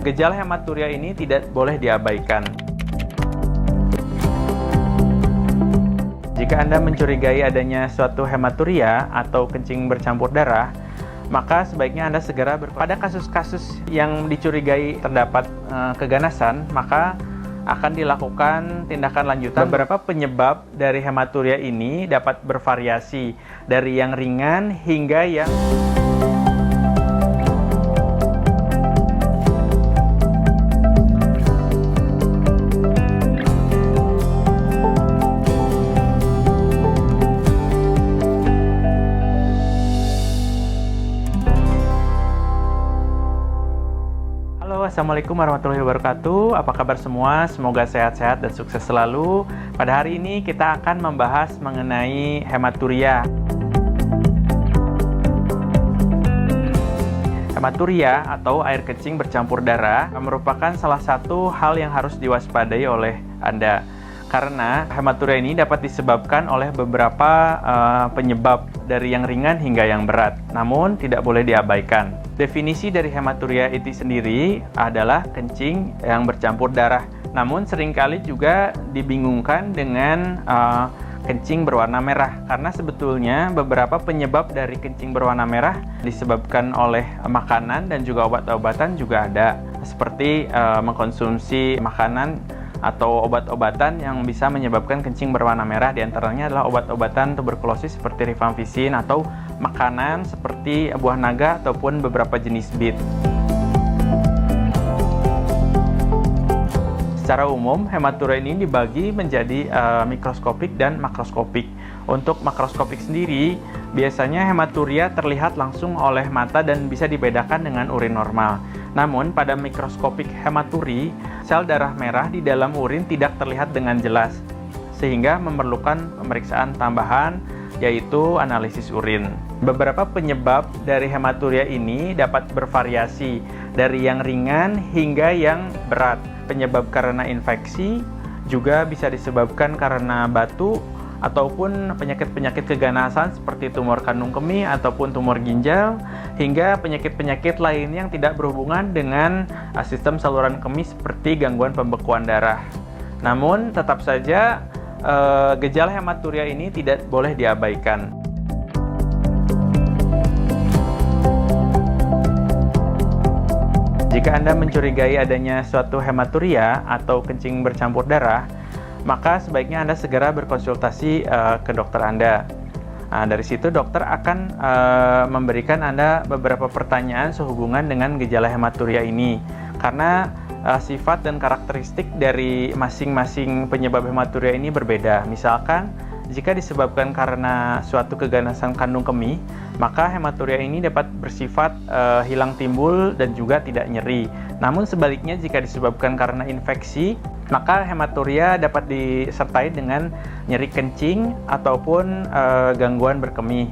Gejala hematuria ini tidak boleh diabaikan. Jika Anda mencurigai adanya suatu hematuria atau kencing bercampur darah, maka sebaiknya Anda segera pada kasus-kasus yang dicurigai terdapat keganasan, maka akan dilakukan tindakan lanjutan. Beberapa penyebab dari hematuria ini dapat bervariasi dari yang ringan hingga yang Assalamualaikum warahmatullahi wabarakatuh. Apa kabar semua? Semoga sehat-sehat dan sukses selalu. Pada hari ini kita akan membahas mengenai hematuria. Hematuria atau air kencing bercampur darah merupakan salah satu hal yang harus diwaspadai oleh Anda. Karena hematuria ini dapat disebabkan oleh beberapa penyebab dari yang ringan hingga yang berat, namun tidak boleh diabaikan. Definisi dari hematuria itu sendiri adalah kencing yang bercampur darah, namun seringkali juga dibingungkan dengan kencing berwarna merah, karena sebetulnya beberapa penyebab dari kencing berwarna merah disebabkan oleh makanan dan juga obat-obatan juga ada, seperti mengkonsumsi makanan atau obat-obatan yang bisa menyebabkan kencing berwarna merah. Di antaranya adalah obat-obatan tuberkulosis seperti rifampicin atau makanan seperti buah naga ataupun beberapa jenis bit. Secara umum, hematuria ini dibagi menjadi mikroskopik dan makroskopik. Untuk makroskopik sendiri, biasanya hematuria terlihat langsung oleh mata dan bisa dibedakan dengan urin normal. Namun, pada mikroskopik hematuri, sel darah merah di dalam urin tidak terlihat dengan jelas, sehingga memerlukan pemeriksaan tambahan, yaitu analisis urin. Beberapa penyebab dari hematuria ini dapat bervariasi dari yang ringan hingga yang berat. Penyebab karena infeksi juga bisa disebabkan karena batu ataupun penyakit-penyakit keganasan seperti tumor kandung kemih ataupun tumor ginjal, hingga penyakit-penyakit lain yang tidak berhubungan dengan sistem saluran kemih seperti gangguan pembekuan darah. Namun tetap saja gejala hematuria ini tidak boleh diabaikan. Jika Anda mencurigai adanya suatu hematuria atau kencing bercampur darah, maka sebaiknya Anda segera berkonsultasi ke dokter Anda. Nah, dari situ dokter akan memberikan Anda beberapa pertanyaan sehubungan dengan gejala hematuria ini. Karena sifat dan karakteristik dari masing-masing penyebab hematuria ini berbeda. Misalkan, jika disebabkan karena suatu keganasan kandung kemih, maka hematuria ini dapat bersifat hilang timbul dan juga tidak nyeri. Namun sebaliknya, jika disebabkan karena infeksi, maka hematuria dapat disertai dengan nyeri kencing ataupun gangguan berkemih.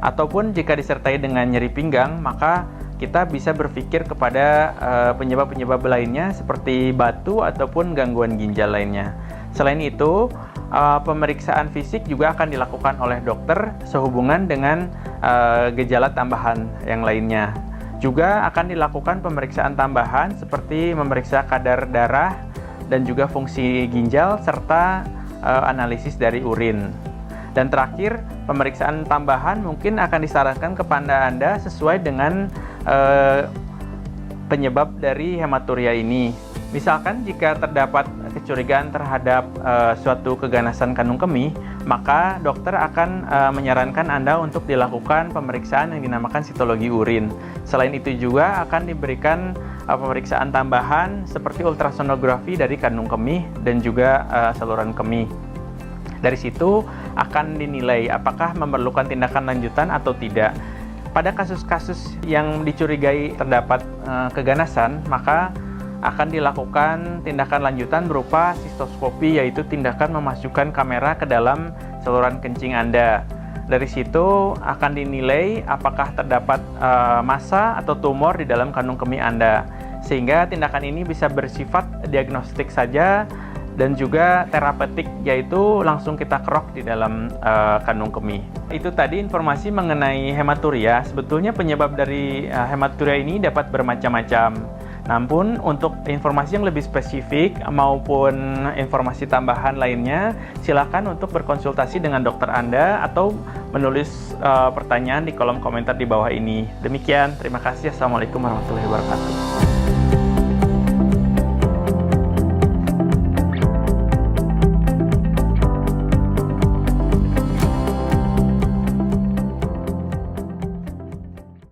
Ataupun jika disertai dengan nyeri pinggang, maka kita bisa berpikir kepada penyebab-penyebab lainnya seperti batu ataupun gangguan ginjal lainnya. Selain itu, pemeriksaan fisik juga akan dilakukan oleh dokter sehubungan dengan gejala tambahan yang lainnya. Juga akan dilakukan pemeriksaan tambahan seperti memeriksa kadar darah dan juga fungsi ginjal serta analisis dari urin. Dan terakhir, pemeriksaan tambahan mungkin akan disarankan kepada Anda sesuai dengan penyebab dari hematuria ini. Misalkan jika terdapat kecurigaan terhadap suatu keganasan kandung kemih, maka dokter akan menyarankan Anda untuk dilakukan pemeriksaan yang dinamakan sitologi urin. Selain itu juga akan diberikan pemeriksaan tambahan seperti ultrasonografi dari kandung kemih dan juga saluran kemih. Dari situ akan dinilai apakah memerlukan tindakan lanjutan atau tidak. Pada kasus-kasus yang dicurigai terdapat keganasan, maka akan dilakukan tindakan lanjutan berupa sistoskopi, yaitu tindakan memasukkan kamera ke dalam saluran kencing Anda. Dari situ akan dinilai apakah terdapat massa atau tumor di dalam kandung kemih Anda. Sehingga tindakan ini bisa bersifat diagnostik saja dan juga terapeutik, yaitu langsung kita kerok di dalam kandung kemih. Itu tadi informasi mengenai hematuria. Sebetulnya penyebab dari hematuria ini dapat bermacam-macam. Namun untuk informasi yang lebih spesifik maupun informasi tambahan lainnya, silakan untuk berkonsultasi dengan dokter Anda atau menulis pertanyaan di kolom komentar di bawah ini. Demikian, terima kasih. Assalamualaikum warahmatullahi wabarakatuh.